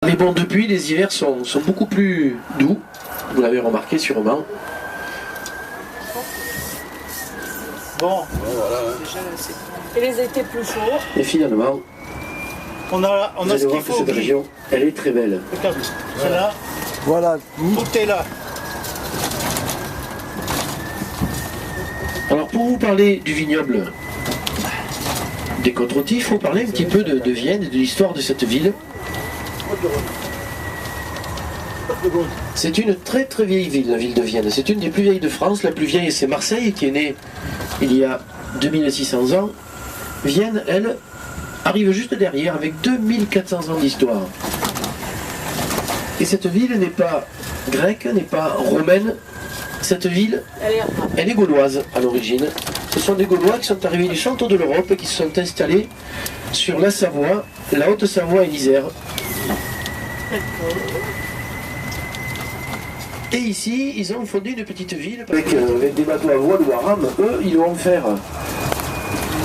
Mais bon, depuis, les hivers sont beaucoup plus doux, vous l'avez remarqué sûrement. Bon, et les étés plus chauds. Et finalement, on a ce qu'il faut. Cette région, elle est très belle. Celle-là, voilà, tout est là. Alors pour vous parler du vignoble des Côtes-Rôties, il faut parler un petit peu de Vienne et de l'histoire de cette ville. C'est une très très vieille ville, la ville de Vienne. C'est une des plus vieilles de France. La plus vieille, c'est Marseille, qui est née il y a 2600 ans. Vienne, elle, arrive juste derrière, avec 2400 ans d'histoire. Et cette ville n'est pas grecque, n'est pas romaine. Cette ville, elle est gauloise à l'origine. Ce sont des Gaulois qui sont arrivés du centre de l'Europe et qui se sont installés sur la Savoie, la Haute-Savoie et l'Isère. Et ici, ils ont fondé une petite ville avec des bateaux à voile ou à rame. Eux, ils vont faire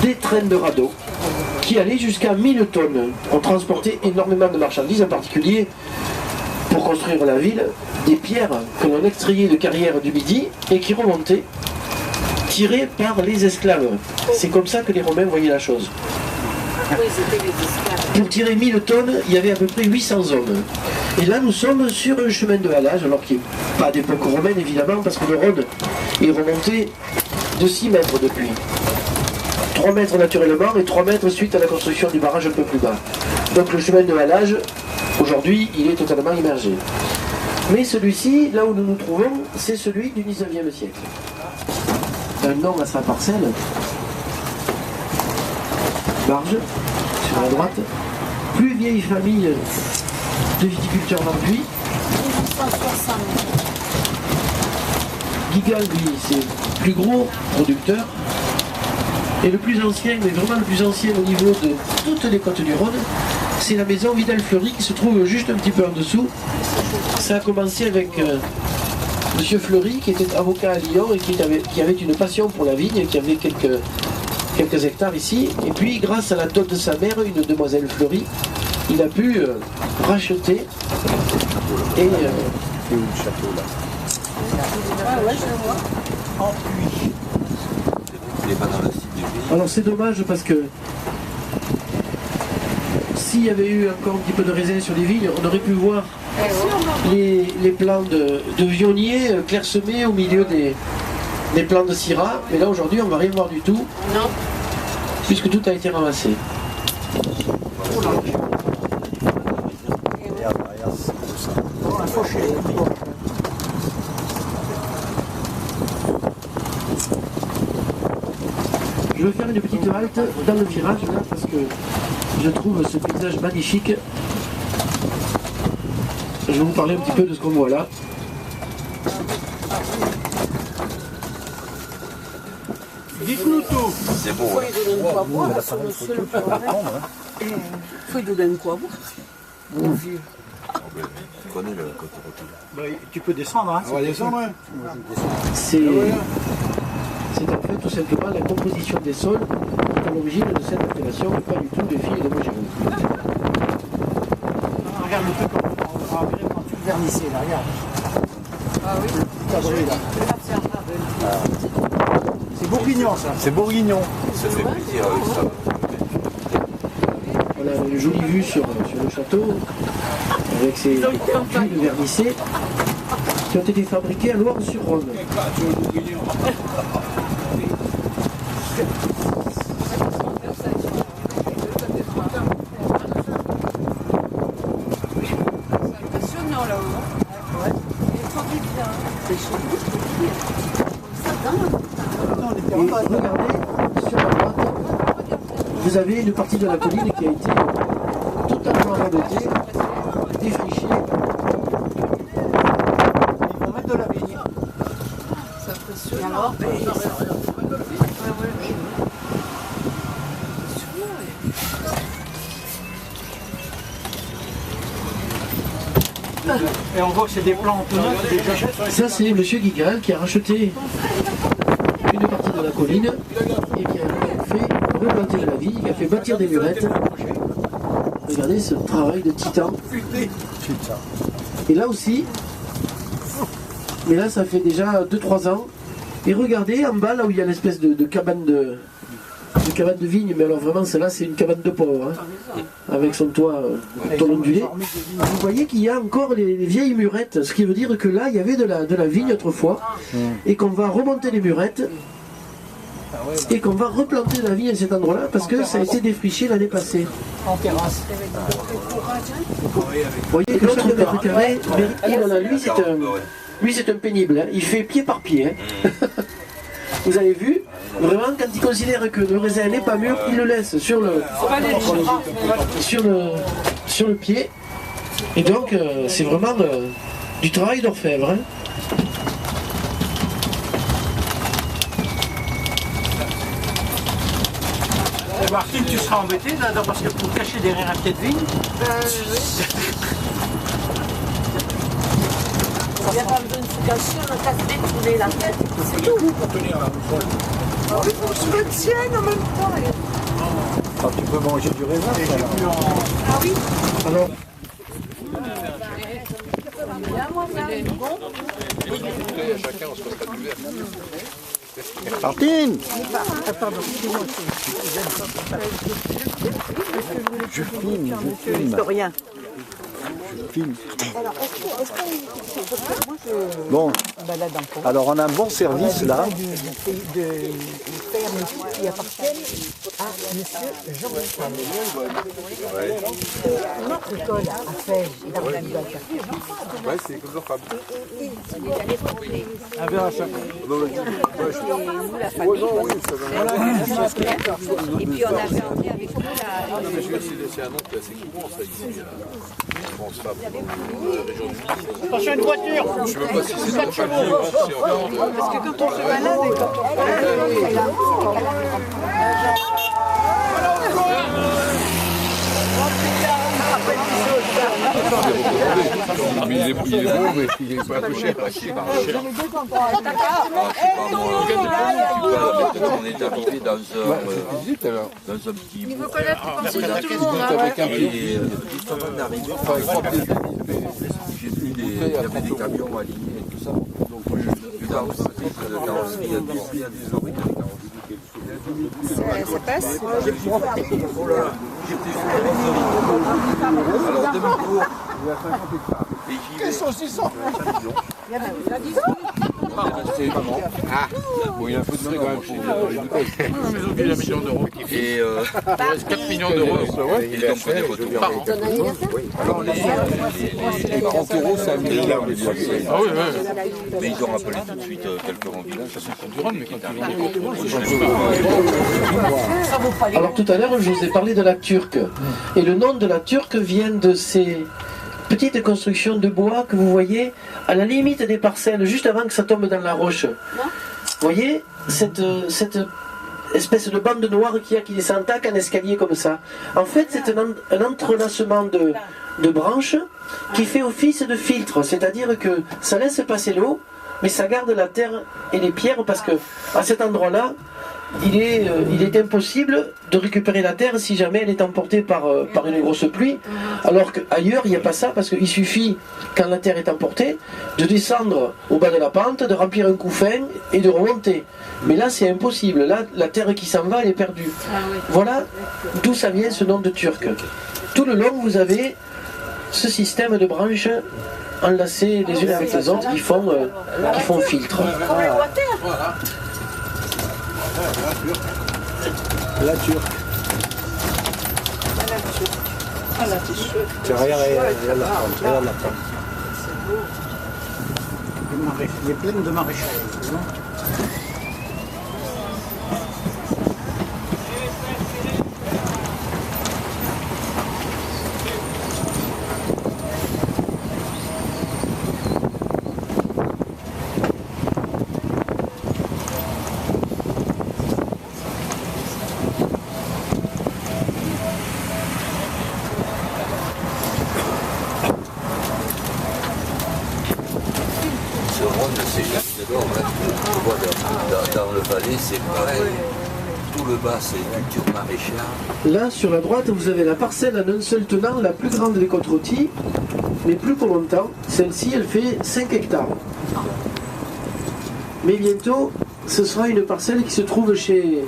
des trains de radeaux qui allaient jusqu'à 1000 tonnes. On transportait énormément de marchandises, en particulier pour construire la ville, des pierres que l'on extrayait de carrières du Midi et qui remontaient, tirées par les esclaves. C'est comme ça que les Romains voyaient la chose. Pour tirer 1000 tonnes, il y avait à peu près 800 hommes. Et là, nous sommes sur un chemin de halage, alors qu'il n'est pas d'époque romaine, évidemment, parce que le Rhône est remonté de 6 mètres depuis. 3 mètres naturellement et 3 mètres suite à la construction du barrage un peu plus bas. Donc le chemin de halage, aujourd'hui, il est totalement immergé. Mais celui-ci, là où nous nous trouvons, c'est celui du 19e siècle. Un nom à sa parcelle. Barge, sur la droite. Plus vieille famille de viticulteurs d'Anduy. 1960. Guigal, lui, c'est le plus gros producteur. Et le plus ancien, mais vraiment le plus ancien au niveau de toutes les côtes du Rhône, c'est la maison Vidal-Fleury qui se trouve juste un petit peu en dessous. Ça a commencé avec Monsieur Fleury, qui était avocat à Lyon et qui avait une passion pour la vigne, qui avait quelques hectares ici. Et puis, grâce à la dot de sa mère, une demoiselle Fleury, il a pu racheter et... où le château là? Ouais, je le vois. En pluie. Il n'est pas dans la cible du pays. Alors c'est dommage parce que s'il y avait eu encore un petit peu de raisin sur les vignes, on aurait pu voir les plants de vionniers clairsemés au milieu des plants de syrah. Mais là aujourd'hui on ne va rien voir du tout. Non. Puisque tout a été ramassé. Je vais faire une petite halte dans le virage là parce que je trouve ce paysage magnifique. Je vais vous parler un petit peu de ce qu'on voit là. Dites-nous tout. C'est beau. Faut lui donner quoi boire, ce monsieur le pauvre. Faut lui donner quoi boire. Mon vieux. Tu connais le Côte-Rôtie. Bah, tu peux descendre, hein. On va descendre, hein. C'est en fait tout simplement la composition des sols qui est à l'origine de cette appellation et pas du tout des filles de Mogéron. Regarde le truc on va enlever quand tu le vernissais, là, regarde. Ah oui. Cabri, là. C'est bourguignon, ça. C'est bourguignon. Ça fait plaisir avec ça. Voilà une jolie vue sur le château avec ces tuiles vernissées qui ont été fabriquées à Loire-sur-Rhône. Impressionnant là-haut. Ouais. Il est trop bien. C'est chaud. Ça dingue. Et regardez, sur la droite, vous avez une partie de la colline qui a été totalement rabotée, défrichée. Ils vont mettre de la vigne. C'est impressionnant. Alors, Et on voit que c'est des plantes neuves, des cachettes. Ça, c'est M. Guigal qui a racheté une partie de la colline et qui a fait replanter de la vigne, qui a fait bâtir des murettes Regardez ce travail de titan. Et là aussi, mais là ça fait déjà 2-3 ans. Et regardez en bas là où il y a l'espèce de cabane de vigne, mais alors vraiment celle-là c'est une cabane de pauvre, hein, avec son toit ondulé. Vous voyez qu'il y a encore les vieilles murettes, ce qui veut dire que là il y avait de la vigne autrefois, et qu'on va remonter les murettes, et qu'on va replanter de la vigne à cet endroit-là, parce que ça a été défriché l'année passée. En terrasse. Vous voyez que chaque mètre carré, lui c'est un pénible, hein. Il fait pied par pied. Hein. Vous avez vu, vraiment quand il considère que le raisin n'est pas mûr, il le laisse sur le pied. Et donc c'est vraiment du travail d'orfèvre. Hein. Martine, tu seras embêté là, parce que pour cacher derrière un pied de vigne. Il n'y a pas besoin de se cacher, on a qu'à se détouler la tête. C'est tout. Ah oui, faut que je me tienne en même temps. Ah, tu peux manger du raisin, alors. Ah oui. Alors, Martine! Je filme. Rien. Bon, alors on a un bon service là. de ferme qui appartiennent à monsieur Jean Michel. Notre école a fait la réalisation. Ouais, c'est comme ça. Il est allé porter. Un verre à chaque. Et nous, la famille, et puis on a fait entrer avec nous la... C'est un nom qui est assez courant, ça, ici. Je pense pas. Attention, une voiture. Je sais même pas si c'est un famille ou si c'est encore. Parce que quand on se balade et quand on Mais il est beau, mais il est pas peu cher. On est arrivé dans un petit. Il veut connaître les pensées de tout le monde. Et juste avant d'arriver, j'ai vu il y avait des camions alignés et tout ça. Donc je dans le titre de carrosserie industrielle des origines de carrosserie. Ça passe. Alors demi-tour. Quels sont 600? Bon, il y a un peu de frais quand même pour les bouteilles. Ils ont oublié 1 million d'euros. Et Il reste 4 millions d'euros. et donc on est retourné par an. Alors les 30 euros, c'est un million. Ah oui, oui. Mais ils ont rappelé tout de suite quelques rangs villages. Ça c'est Du rhum, mais quand tu alors tout à l'heure, je vous ai parlé de la Turque. Et le nom de la Turque vient de ces petites constructions de bois que vous voyez à la limite des parcelles, juste avant que ça tombe dans la roche. Vous voyez cette espèce de bande noire qui descend en tac, un escalier comme ça. En fait, c'est un entrelacement de branches qui fait office de filtre, c'est-à-dire que ça laisse passer l'eau, mais ça garde la terre et les pierres parce que à cet endroit-là, il est impossible de récupérer la terre si jamais elle est emportée par une grosse pluie, alors qu'ailleurs il n'y a pas ça, parce qu'il suffit, quand la terre est emportée, de descendre au bas de la pente, de remplir un couffin et de remonter. Mais là c'est impossible, là la terre qui s'en va elle est perdue. Voilà d'où ça vient ce nom de Turc. Tout le long vous avez ce système de branches enlacées les unes avec les autres qui font filtre. La Turque. Tiens, regarde la pente, regarde la pente. Il est plein de maraîchage. Ce Rhône, c'est juste d'or. On voit dans le Valais, c'est pareil. tout le bas, c'est culture maraîchère. Là, sur la droite, vous avez la parcelle en un seul tenant, la plus grande des côtes-rôties, mais plus pour longtemps. Celle-ci, elle fait 5 hectares. Mais bientôt, ce sera une parcelle qui se trouve chez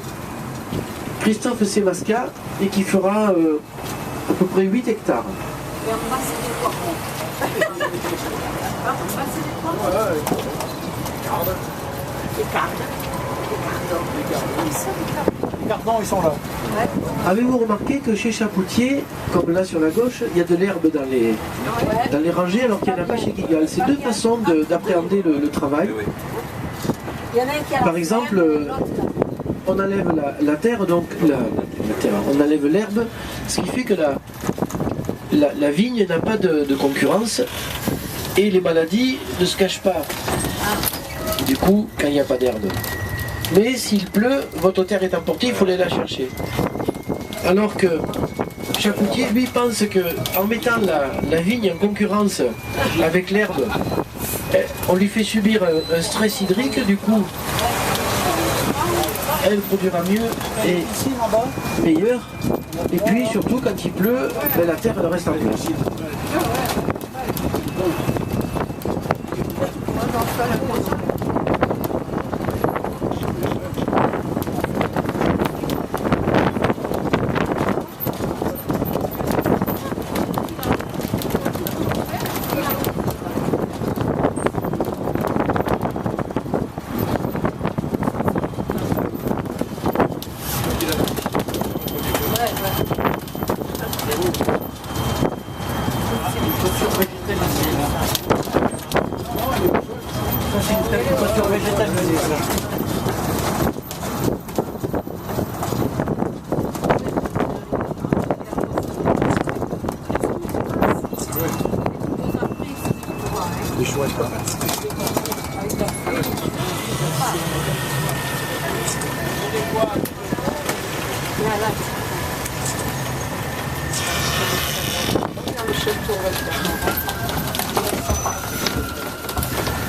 Christophe Semasca et qui fera à peu près 8 hectares. Et en bas, c'est des poivrons. En bas, c'est des poivrons. Des cardes. Les cartons, ils sont là. Avez-vous remarqué que chez Chapoutier, comme là sur la gauche, il y a de l'herbe dans les rangées alors qu'il n'y en a pas chez Guigal. C'est deux façons d'appréhender le travail. Il y en a un qui a Par exemple, on enlève la terre, donc on enlève l'herbe, ce qui fait que la vigne n'a pas de concurrence et les maladies ne se cachent pas. Du coup, quand il n'y a pas d'herbe. Mais s'il pleut, votre terre est emportée, il faut aller la chercher. Alors que Chapoutier, lui, pense qu'en mettant la vigne en concurrence avec l'herbe, on lui fait subir un stress hydrique, du coup, elle produira mieux et meilleur. Et puis surtout, quand il pleut, la terre elle reste en place.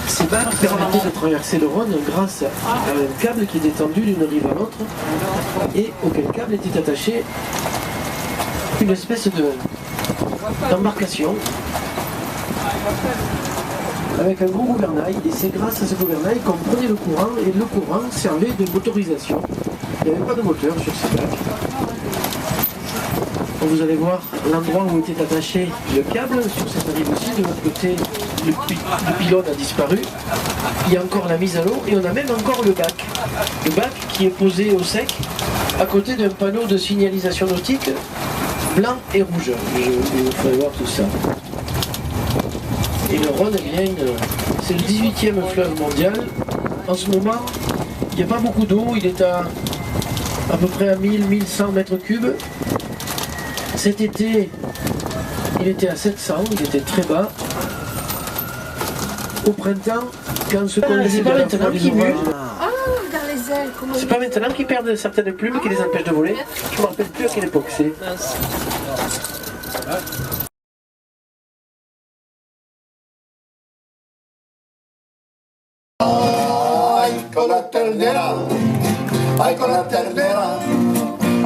Ces barres permettaient de traverser le Rhône grâce à un câble qui est étendu d'une rive à l'autre et auquel câble était attaché une espèce d'embarcation avec un gros gouvernail, et c'est grâce à ce gouvernail qu'on prenait le courant, et le courant servait de motorisation. Il n'y avait pas de moteur sur ces bacs. Vous allez voir l'endroit où était attaché le câble, sur cette rive aussi, de l'autre côté, le pylône a disparu. Il y a encore la mise à l'eau, et on a même encore le bac. Le bac qui est posé au sec, à côté d'un panneau de signalisation nautique, blanc et rouge. Je vous ferai voir tout ça. Et le Rhône, c'est le 18e fleuve mondial. En ce moment, il n'y a pas beaucoup d'eau, il est à peu près à 1000-1100 mètres cubes. Cet été, il était à 700, il était très bas. Au printemps, quand ce qu'on c'est pas maintenant qu'ils muent. Ah, dans les ailes, comment C'est pas maintenant qu'ils perdent certaines plumes qui les empêchent de voler. Je ne me rappelle plus à quelle époque c'est. Ay, con la ternera, ay, con la ternera,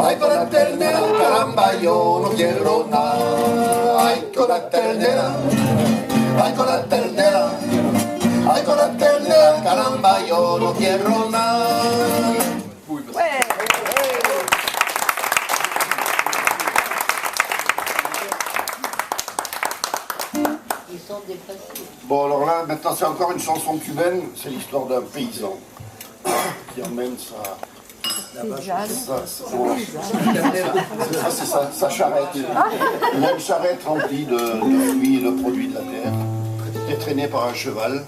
ay, con la ternera, caramba, yo no quiero nada. Ay, con la ternera, ay, con la ternera, ay, con la ternera, caramba, yo no quiero nada. Bon, alors là, maintenant, c'est encore une chanson cubaine. C'est l'histoire d'un paysan qui emmène sa charrette. Il a une charrette remplie de fruits et de produits de la terre, qui est traînée par un cheval.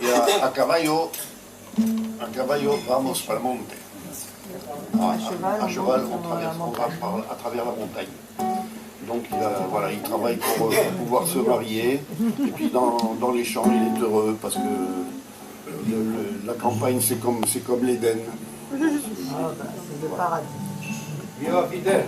Et à caballo, vamos para el monte. À cheval, on va à travers la montagne. Donc il travaille pour pouvoir se marier. Et puis dans les champs, il est heureux parce que la campagne, c'est comme l'Éden. C'est le paradis. Viva Fidel!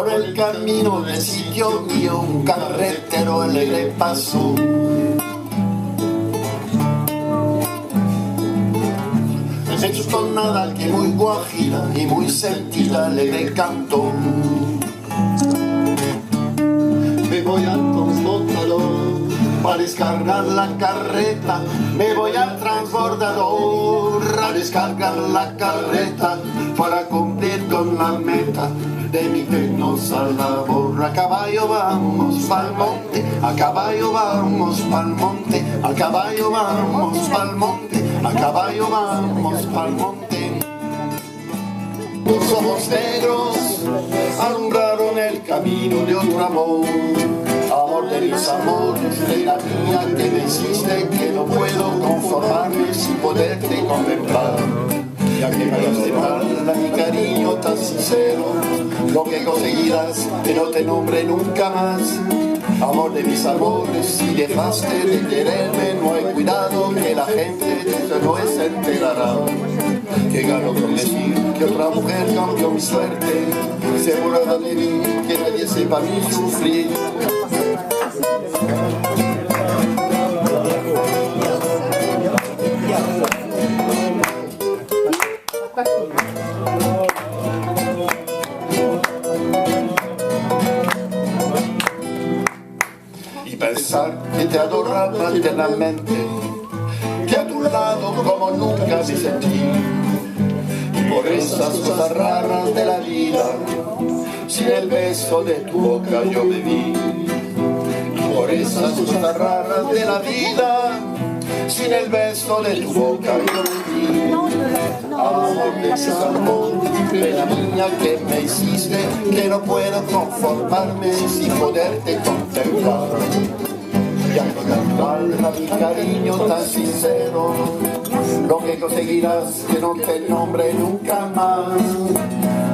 Por el camino del sitio mío un carretero alegre pasó. En su tonada que muy guajira y muy sentida alegre cantó. Me voy al transbordador para descargar la carreta. Me voy al transbordador a descargar la carreta para cumplir con la meta de mi penosa labor. A caballo vamos pa'l monte, a caballo vamos pa'l monte, a caballo vamos pa'l monte, a caballo vamos pa'l monte. Los ojos negros alumbraron el camino de otro amor. Amor de mis amores, de la mía que me hiciste, que no puedo conformarme sin poderte contemplar. Ya que me hagas mal a mi cariño tan sincero, lo que conseguirás que no te nombre nunca más. Amor de mis amores, si dejaste de quererme, no hay cuidado que la gente de eso no se enterará. Que gano con decir que otra mujer cambió mi suerte, segura de mí, que nadie sepa mi sufrir. Y pensar que te adoraba eternamente, que a tu lado como nunca me sentí. Y por esas cosas raras de la vida, sin el beso de tu boca yo bebí. Y por esas cosas raras de la vida, sin el beso de tu boca yo bebí. Amor de ese amor, de la niña que me hiciste, que no puedo conformarme sin poderte contemplar. Ya no natural a mi cariño tan sincero, lo que conseguirás que no te nombre nunca más.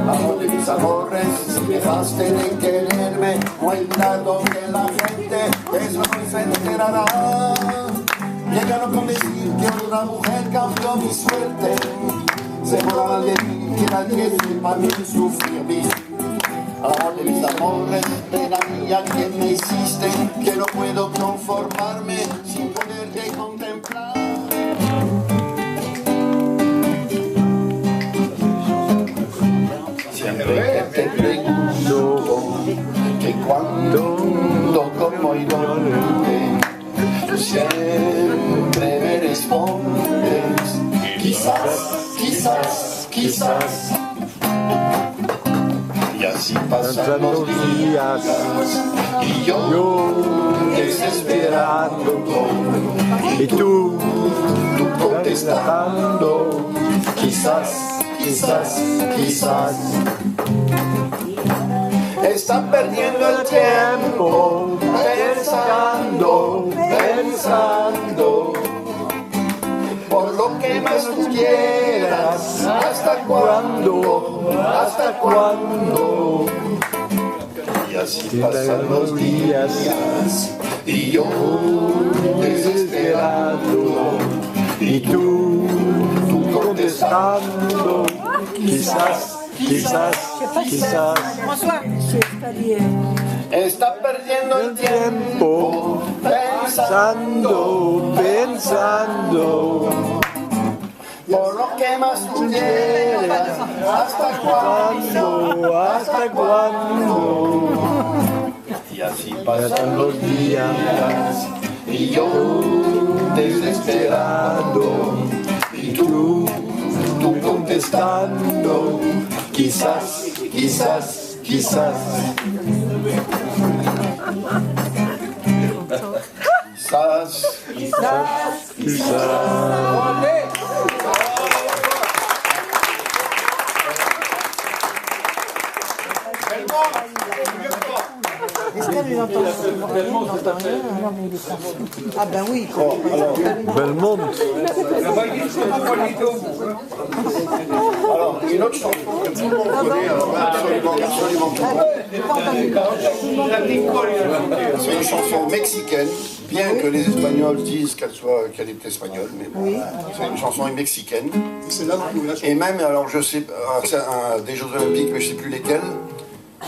Amor de mis amores, si dejaste de quererme, no hay nada que la gente de eso no se enterará. Llegaron con decir que una mujer cambió mi suerte, se burlaban de mí, que nadie sepa mi sufrir. Amor de mis amores, de la mía que me hiciste, que no puedo conformarme sin poderte contemplar. Siempre te pregunto que cuándo, cómo y dónde, tú siempre me respondes, quizás, quizás, quizás. Y así pasan los días y yo desesperando, y tú contestando, quizás, quizás, quizás. Está perdiendo el tiempo pensando, pensando, por lo que más tú quieras. ¿Hasta cuándo? ¿Hasta cuándo? Y así pasan los días y yo desesperado, y tú contestando, quizás, quizás, quizás. Está perdiendo el tiempo pensando, pensando, por lo que más tú quieras. ¿Hasta cuándo? ¿Hasta cuándo? Y así pasan los días y yo desesperado, y tú contestando, quizás, quizás, quizás. Quizás, quizás, quizás. Ah ben oui. Belmont. Alors, une autre chanson que tout le monde connaît, alors absolument, absolument tout le monde. C'est une chanson mexicaine, bien que les Espagnols disent qu'elle est espagnole, mais bon, c'est une chanson mexicaine. Et même, alors je sais, c'est des Jeux Olympiques, mais je ne sais plus lesquels.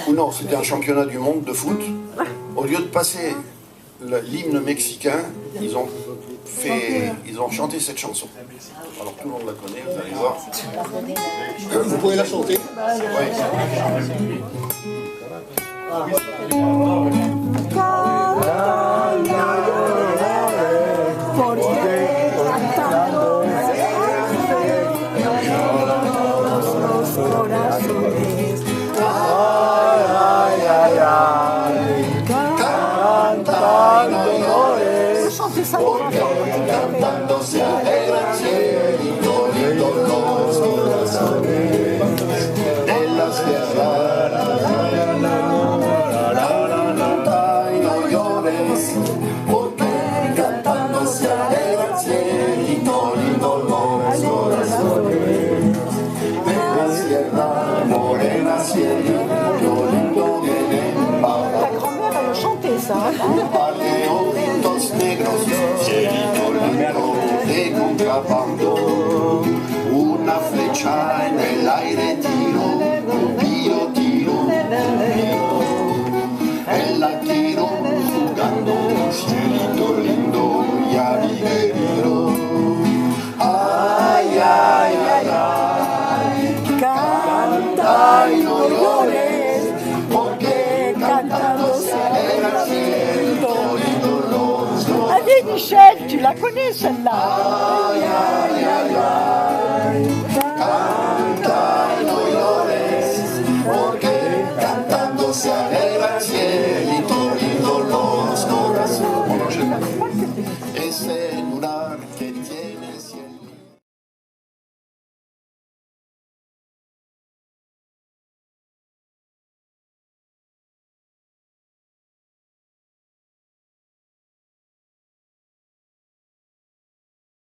ou non, c'était un championnat du monde de foot. Au lieu de passer l'hymne mexicain, ils ont chanté cette chanson. Alors tout le monde la connaît, vous allez voir. Vous pouvez la chanter? Cantando se alegra el cielito, lindo los corazones de las guerras. Canta y no llores, porque cantando se alegra el cielito, lindo los corazones de la sierra morena, cielito lindo viene para. Ta grand-mère, elle a chanté ça. Paleonitos negros, cielito lindo de contrabando, una flecha en el aire tiro, un tiro, en la tiro jugando, cielito lindo y aviveriro. Ay, ay, ay, ay, canta y no llores, porque cantando se alegra el cielo lindo los. Allez Michel, tu la connais celle-là. Ay, ay, ay, ay.